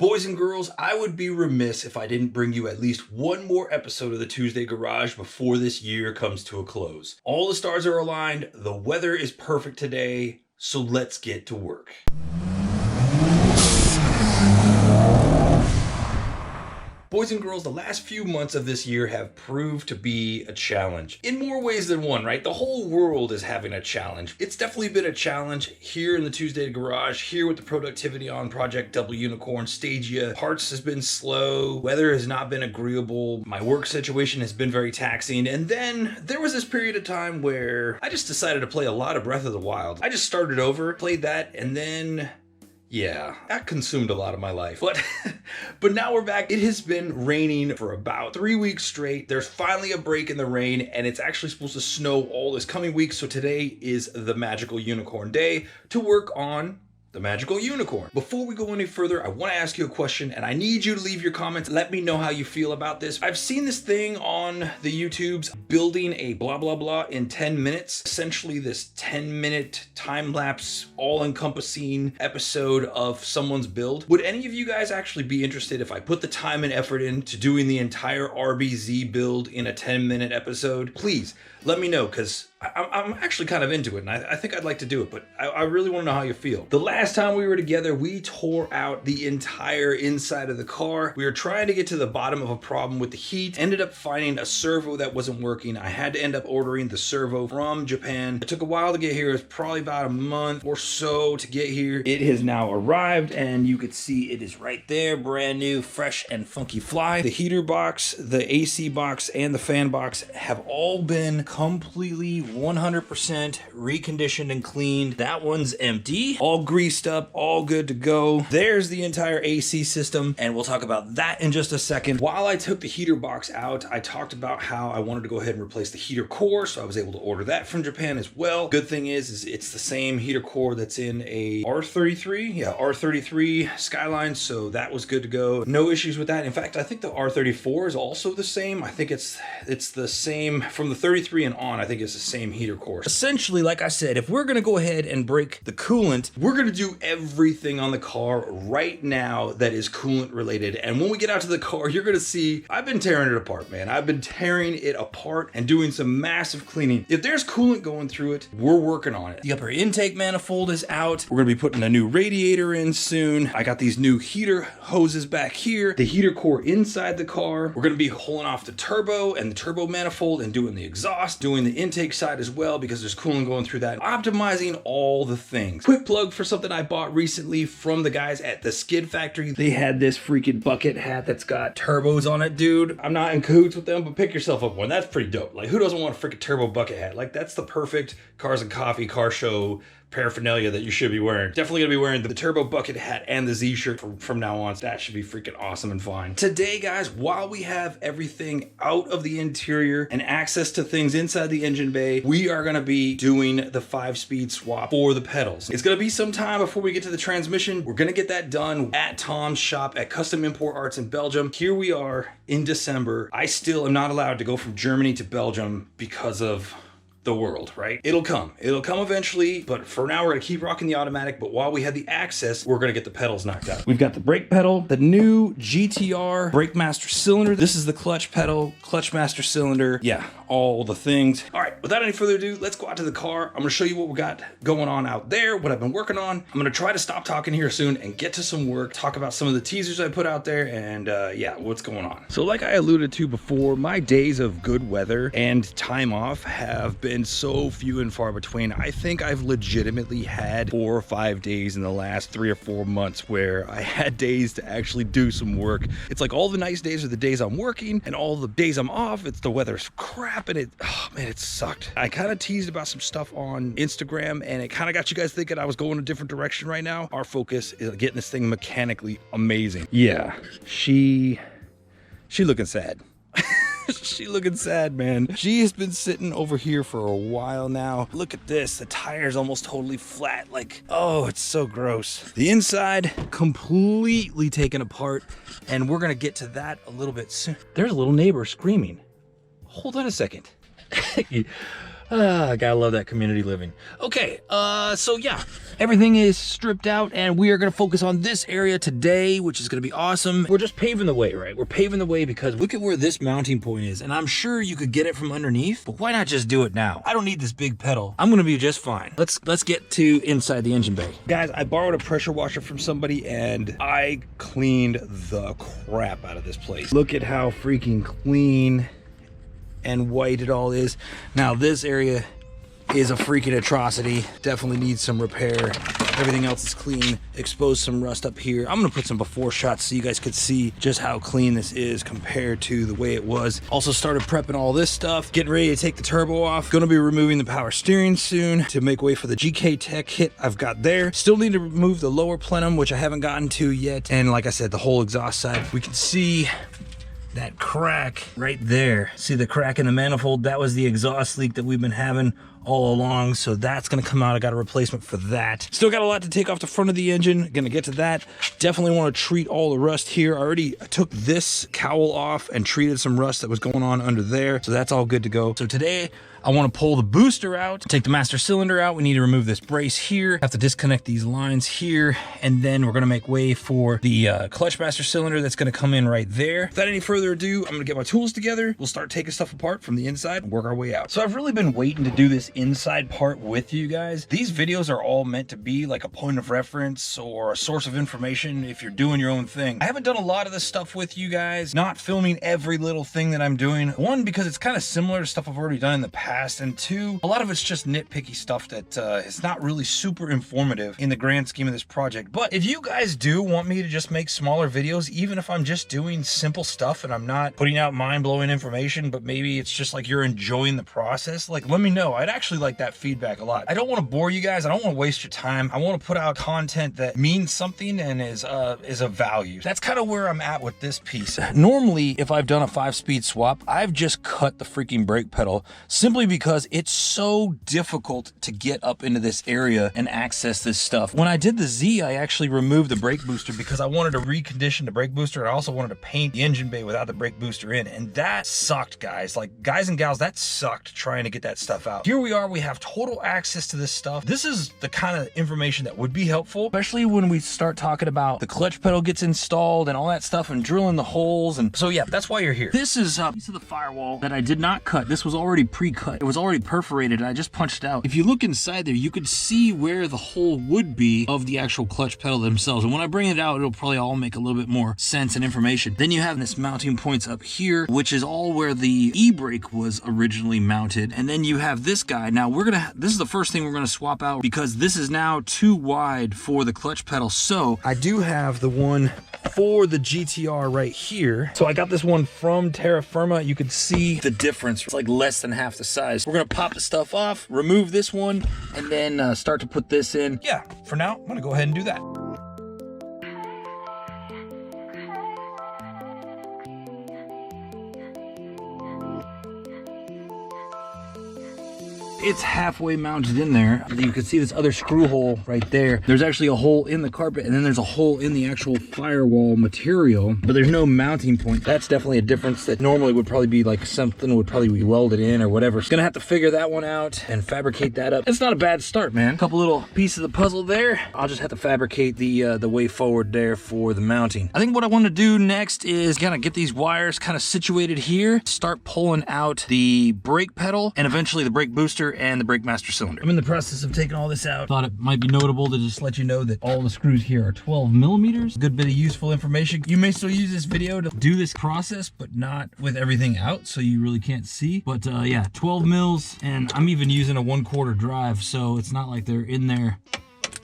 Boys and girls, I would be remiss if I didn't bring you at least one more episode of the TueZday Garage before this year comes to a close. All the stars are aligned, the weather is perfect today, so let's get to work. Boys and girls, the last few months of this year have proved to be a challenge. In more ways than one, right? The whole world is having a challenge. It's definitely been a challenge here in the TueZday Garage, here with the productivity on Project Double Unicorn, Stagea. Parts has been slow, weather has not been agreeable, my work situation has been very taxing, and then there was this period of time where I just decided to play a lot of Breath of the Wild. I just started over, played that, and then yeah, that consumed a lot of my life. But now we're back. It has been raining for about 3 weeks straight. There's finally a break in the rain, and it's actually supposed to snow all this coming week. So today is the Magical Unicorn Day to work on the Magical Unicorn. Before we go any further, I want to ask you a question, and I need you to leave your comments. Let me know how you feel about this. I've seen this thing on the YouTubes, building a blah, blah, blah in 10 minutes. Essentially this 10-minute time-lapse, all-encompassing episode of someone's build. Would any of you guys actually be interested if I put the time and effort into doing the entire RBZ build in a 10-minute episode? Please, let me know, because I'm actually kind of into it, and I think I'd like to do it, but I really want to know how you feel. The last time we were together, we tore out the entire inside of the car. We were trying to get to the bottom of a problem with the heat, ended up finding a servo that wasn't working. I had to end up ordering the servo from Japan. It took a while to get here. It was probably about a month or so to get here. It has now arrived, and you could see it is right there, brand new, fresh and funky fly. The heater box, the AC box, and the fan box have all been completely 100% reconditioned and cleaned. That one's empty, all greased up, all good to go. There's the entire AC system, and we'll talk about that in just a second. While I took the heater box out, I talked about how I wanted to go ahead and replace the heater core, so I was able to order that from Japan as well. Good thing is it's the same heater core that's in a R33, R33 Skyline, so that was good to go. No issues with that. In fact, I think the R34 is also the same. I think it's the same from the 33 and on. I think it's the same heater core. Essentially, like I said, if we're gonna go ahead and break the coolant, we're gonna do everything on the car right now that is coolant related. And when we get out to the car, you're gonna see I've been tearing it apart, man. I've been tearing it apart and doing some massive cleaning. If there's coolant going through it, we're working on it. The upper intake manifold is out. We're gonna be putting a new radiator in soon. I got these new heater hoses back here. The heater core inside the car. We're gonna be pulling off the turbo and the turbo manifold and doing the exhaust, doing the intake side as well, because there's coolant going through that. Optimizing all the things. Quick plug for something I bought recently from the guys at the Skid Factory. They had this freaking bucket hat that's got turbos on it, dude. I'm not in cahoots with them, but pick yourself up one. That's pretty dope. Like, who doesn't want a freaking turbo bucket hat? Like, that's the perfect Cars and Coffee car show paraphernalia that you should be wearing. Definitely gonna be wearing the turbo bucket hat and the Z shirt from now on. That should be freaking awesome and fine. Today, guys, while we have everything out of the interior and access to things inside the engine bay, we are gonna be doing the 5-speed swap for the pedals. It's gonna be some time before we get to the transmission. We're gonna get that done at Tom's shop at Custom Import Arts in Belgium. Here we are in December. I still am not allowed to go from Germany to Belgium because of the world, right? It'll come eventually, but for now we're gonna keep rocking the automatic. But while we have the access, we're gonna get the pedals knocked out. We've got the brake pedal, the new GTR brake master cylinder. This is the clutch pedal, clutch master cylinder. Yeah, all the things. All right, without any further ado, let's go out to the car. I'm gonna show you what we got going on out there, what I've been working on. I'm gonna try to stop talking here soon and get to some work, talk about some of the teasers I put out there, and yeah, what's going on. So like I alluded to before, my days of good weather and time off have been so few and far between. I think I've legitimately had 4 or 5 days in the last 3 or 4 months where I had days to actually do some work. It's like all the nice days are the days I'm working, and all the days I'm off, it's the weather's crap, and oh man, it sucked. I kind of teased about some stuff on Instagram, and it kind of got you guys thinking I was going a different direction right now. Our focus is getting this thing mechanically amazing. Yeah, she looking sad. She looking sad, man. She has been sitting over here for a while now. Look at this. The tire's almost totally flat. Like, oh, it's so gross. The inside completely taken apart, and we're gonna get to that a little bit soon. There's a little neighbor screaming. Hold on a second. Gotta love that community living. Okay, so yeah, everything is stripped out and we are gonna focus on this area today, which is gonna be awesome. We're just paving the way, right? We're paving the way because look at where this mounting point is, and I'm sure you could get it from underneath, but why not just do it now? I don't need this big pedal. I'm gonna be just fine. Let's get to inside the engine bay. Guys, I borrowed a pressure washer from somebody and I cleaned the crap out of this place. Look at how freaking clean and white it all is. Now this area is a freaking atrocity. Definitely needs some repair. Everything else is clean. Exposed some rust up here. I'm gonna put some before shots so you guys could see just how clean this is compared to the way it was. Also started prepping all this stuff, getting ready to take the turbo off. Gonna be removing the power steering soon to make way for the GK Tech kit I've got there. Still need to remove the lower plenum, which I haven't gotten to yet. And like I said, the whole exhaust side. We can see that crack right there. See the crack in the manifold? That was the exhaust leak that we've been having all along, so that's gonna come out. I got a replacement for that. Still got a lot to take off the front of the engine. Gonna get to that. Definitely want to treat all the rust here. I already took this cowl off and treated some rust that was going on under there, so that's all good to go. So today I want to pull the booster out, take the master cylinder out. We need to remove this brace here. Have to disconnect these lines here, and then we're gonna make way for the clutch master cylinder that's gonna come in right there. Without any further ado, I'm gonna get my tools together. We'll start taking stuff apart from the inside and work our way out. So I've really been waiting to do this inside part with you guys. These videos are all meant to be like a point of reference or a source of information if you're doing your own thing. I haven't done a lot of this stuff with you guys, not filming every little thing that I'm doing. One, because it's kind of similar to stuff I've already done in the past. And two, a lot of it's just nitpicky stuff that is not really super informative in the grand scheme of this project. But if you guys do want me to just make smaller videos, even if I'm just doing simple stuff and I'm not putting out mind-blowing information, but maybe it's just like you're enjoying the process, like let me know. I'd actually like that feedback a lot. I don't want to bore you guys. I don't want to waste your time. I want to put out content that means something and is of value. That's kind of where I'm at with this piece. Normally, if I've done a 5-speed swap, I've just cut the freaking brake pedal simply because it's so difficult to get up into this area and access this stuff. When I did the Z, I actually removed the brake booster because I wanted to recondition the brake booster, and I also wanted to paint the engine bay without the brake booster in, and that sucked, guys. Like, guys and gals, that sucked trying to get that stuff out. Here we are, we have total access to this stuff. This is the kind of information that would be helpful, especially when we start talking about the clutch pedal gets installed and all that stuff and drilling the holes. And so yeah, that's why you're here. This is a piece of the firewall that I did not cut. This was already pre-cut. It was already perforated and I just punched it out. If you look inside there, you could see where the hole would be of the actual clutch pedal themselves. And when I bring it out, it'll probably all make a little bit more sense and information. Then you have this mounting points up here, which is all where the e-brake was originally mounted. And then you have this guy. Now this is the first thing we're gonna swap out because this is now too wide for the clutch pedal. So I do have the one for the GTR right here. So I got this one from Terra Firma. You can see the difference. It's like less than half the size. We're gonna pop the stuff off, remove this one, and then start to put this in. Yeah, for now, I'm gonna go ahead and do that. It's halfway mounted in there. You can see this other screw hole right there. There's actually a hole in the carpet, and then there's a hole in the actual firewall material, but there's no mounting point. That's definitely a difference that normally would probably be like something would probably be welded in or whatever. It's gonna have to figure that one out and fabricate that up. It's not a bad start, man. A couple little pieces of the puzzle there. I'll just have to fabricate the way forward there for the mounting. I think what I want to do next is kind of get these wires kind of situated here, start pulling out the brake pedal and eventually the brake booster and the brake master cylinder. I'm in the process of taking all this out. Thought it might be notable to just let you know that all the screws here are 12 millimeters. Good bit of useful information. You may still use this video to do this process, but not with everything out, so you really can't see. But yeah, 12 mils, and I'm even using a 1/4 drive, so it's not like they're in there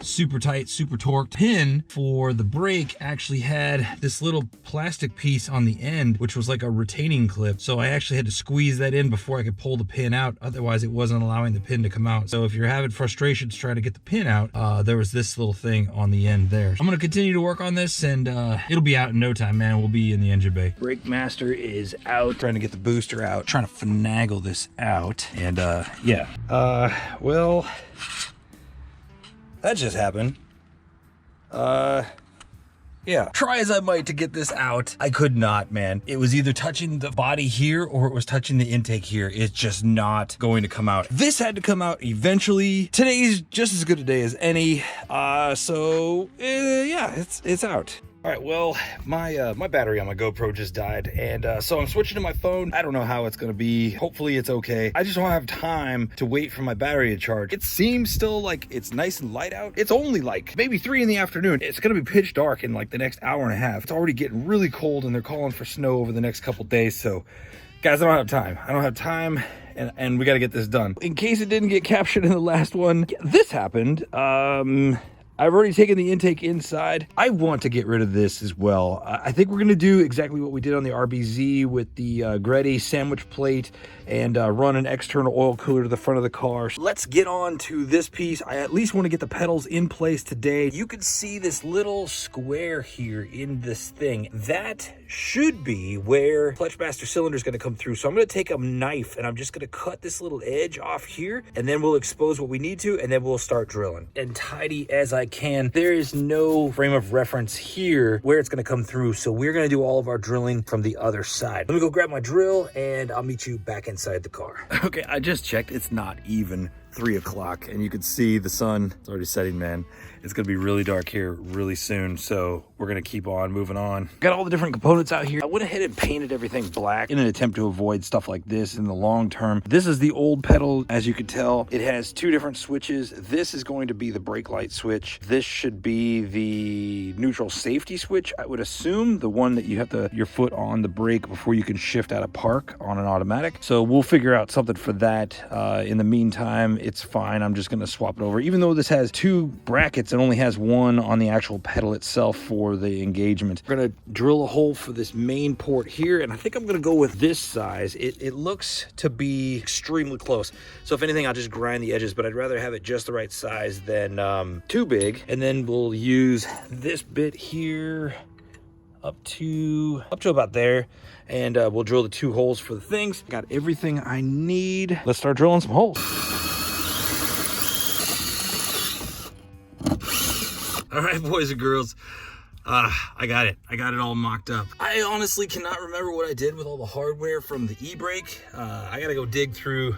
super tight, super torqued. Pin for the brake actually had this little plastic piece on the end, which was like a retaining clip. So I actually had to squeeze that in before I could pull the pin out. Otherwise, it wasn't allowing the pin to come out. So if you're having frustrations trying to get the pin out, there was this little thing on the end there. I'm gonna continue to work on this, and it'll be out in no time, man. We'll be in the engine bay. Brake master is out. Trying to get the booster out. Trying to finagle this out. And yeah. Well, that just happened. Yeah, try as I might to get this out, I could not, man. It was either touching the body here or it was touching the intake here. It's just not going to come out. This had to come out eventually. Today's just as good a day as any. Yeah, it's out. All right, well, my battery on my GoPro just died, and so I'm switching to my phone. I don't know how it's gonna be. Hopefully it's okay. I just don't have time to wait for my battery to charge. It seems still like it's nice and light out. It's only like maybe 3 in the afternoon. It's gonna be pitch dark in like the next hour and a half. It's already getting really cold, and they're calling for snow over the next couple days. So, guys, I don't have time. I don't have time, and we gotta get this done. In case it didn't get captured in the last one, this happened. I've already taken the intake inside. I want to get rid of this as well. I think we're gonna do exactly what we did on the RBZ with the Greddy sandwich plate and run an external oil cooler to the front of the car. Let's get on to this piece. I at least want to get the pedals in place today. You can see this little square here in this thing. That should be where clutch master cylinder is gonna come through. So I'm gonna take a knife and I'm just gonna cut this little edge off here, and then we'll expose what we need to, and then we'll start drilling. And tidy as I can. There is no frame of reference here where it's gonna come through, so we're gonna do all of our drilling from the other side. Let me go grab my drill and I'll meet you back inside the car. Okay, I just checked. It's not even 3 o'clock, and you can see the sun. It's already setting, man. It's gonna be really dark here really soon, so we're gonna keep on moving on. Got all the different components out here. I went ahead and painted everything black in an attempt to avoid stuff like this in the long term. This is the old pedal, as you can tell. It has 2 different switches. This is going to be the brake light switch. This should be the neutral safety switch, I would assume, the one that you have your foot on the brake before you can shift out of park on an automatic. So we'll figure out something for that. In the meantime, it's fine. I'm just gonna swap it over. Even though this has 2 brackets, it only has 1 on the actual pedal itself for the engagement. We're gonna drill a hole for this main port here, and I think I'm gonna go with this size. It looks to be extremely close. So if anything, I'll just grind the edges, but I'd rather have it just the right size than too big. And then we'll use this bit here up to about there, and we'll drill the 2 holes for the things. Got everything I need. Let's start drilling some holes. All right, boys and girls, I got it. I got it all mocked up. I honestly cannot remember what I did with all the hardware from the e-brake. I gotta go dig through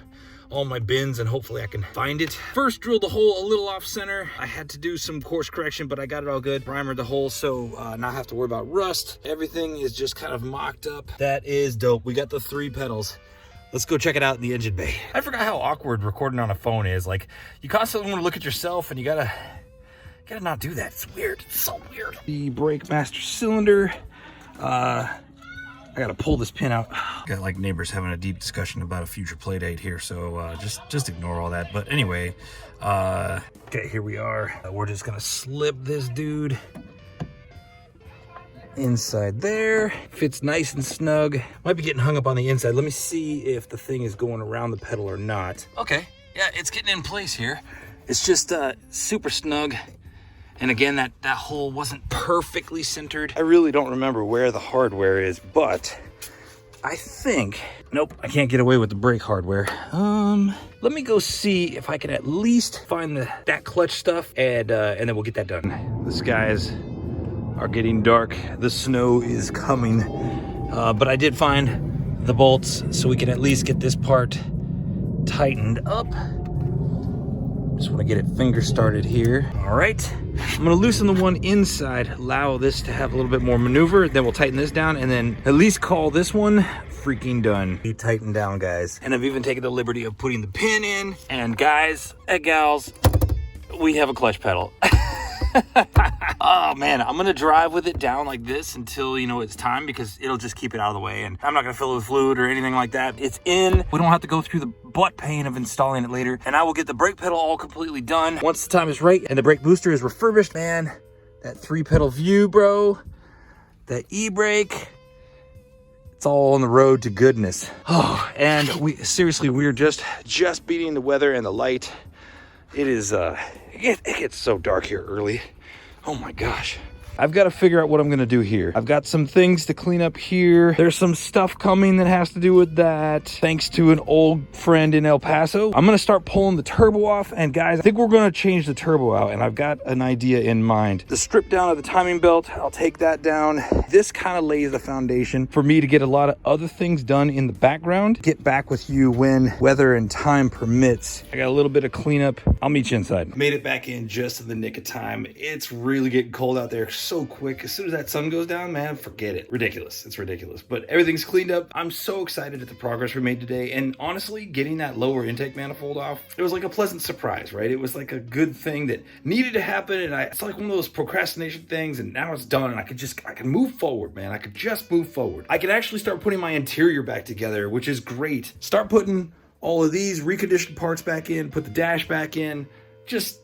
all my bins and hopefully I can find it. First, drilled the hole a little off center. I had to do some course correction, but I got it all good. Primered the hole, so not have to worry about rust. Everything is just kind of mocked up. That is dope. We got the 3 pedals. Let's go check it out in the engine bay. I forgot how awkward recording on a phone is. Like, you constantly want to look at yourself and you gotta not do that. It's weird. It's so weird. The brake master cylinder. I gotta pull this pin out. Got like neighbors having a deep discussion about a future play date here, so just ignore all that. But anyway, okay, here we are. We're just gonna slip this dude inside there. Fits nice and snug. Might be getting hung up on the inside. Let me see if the thing is going around the pedal or not. Okay, yeah, it's getting in place here. It's just super snug. And again, that hole wasn't perfectly centered. I really don't remember where the hardware is, but I think, nope, I can't get away with the brake hardware. Let me go see if I can at least find that clutch stuff, and then we'll get that done. The skies are getting dark. The snow is coming, but I did find the bolts, so we can at least get this part tightened up. Just want to get it finger started here. All right, I'm gonna loosen the one inside, allow this to have a little bit more maneuver, then we'll tighten this down, and then at least call this one freaking done. Be tightened down, guys. And I've even taken the liberty of putting the pin in, and guys and gals, we have a clutch pedal. Oh man, I'm gonna drive with it down like this until, you know, it's time, because it'll just keep it out of the way, and I'm not gonna fill it with fluid or anything like that. It's in. We don't have to go through the butt pain of installing it later, and I will get the brake pedal all completely done once the time is right and the brake booster is refurbished. Man, that 3-pedal view, bro, that e-brake, it's all on the road to goodness. Oh, and we're just beating the weather and the light. It is it gets so dark here early. Oh my gosh. I've got to figure out what I'm going to do here. I've got some things to clean up here. There's some stuff coming that has to do with that. Thanks to an old friend in El Paso. I'm going to start pulling the turbo off. And guys, I think we're going to change the turbo out. And I've got an idea in mind. The strip down of the timing belt, I'll take that down. This kind of lays the foundation for me to get a lot of other things done in the background. Get back with you when weather and time permits. I got a little bit of cleanup. I'll meet you inside. Made it back in just in the nick of time. It's really getting cold out there so quick. As soon as that sun goes down, man, forget it. Ridiculous. It's ridiculous. But everything's cleaned up. I'm so excited at the progress we made today. And honestly, getting that lower intake manifold off, it was like a pleasant surprise, right? It was like a good thing that needed to happen. And it's like one of those procrastination things. And now it's done. And I can move forward, man. I could just move forward. I can actually start putting my interior back together, which is great. Start putting all of these reconditioned parts back in, put the dash back in. Just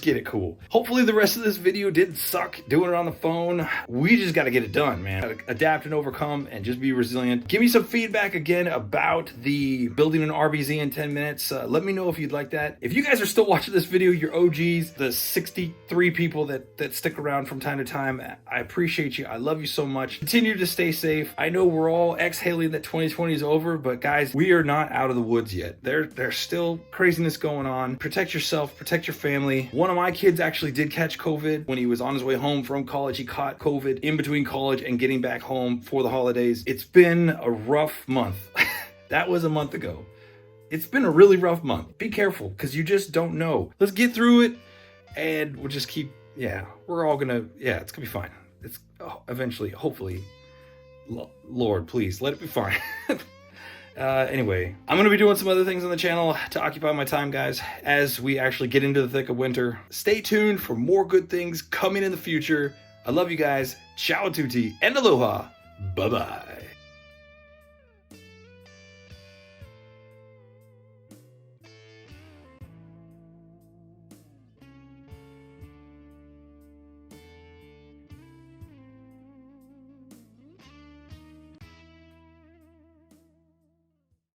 get it cool. Hopefully the rest of this video didn't suck doing it on the phone. We just got to get it done, man. Gotta adapt and overcome and just be resilient. Give me some feedback again about the building an RBZ in 10 minutes. Let me know if you'd like that. If you guys are still watching this video, you're OGs, the 63 people that stick around from time to time, I appreciate you. I love you so much. Continue to stay safe. I know we're all exhaling that 2020 is over, but guys, we are not out of the woods yet. There's still craziness going on. Protect yourself, protect your family. One of my kids actually did catch COVID when he was on his way home from college. He caught COVID in between college and getting back home for the holidays. It's been a rough month. That was a month ago. It's been a really rough month. Be careful, because you just don't know. Let's get through it, and we'll just keep, we're all gonna, it's gonna be fine. It's eventually, hopefully, Lord, please, let it be fine. Anyway, I'm going to be doing some other things on the channel to occupy my time, guys, as we actually get into the thick of winter. Stay tuned for more good things coming in the future. I love you guys. Ciao tutti and aloha. Bye-bye.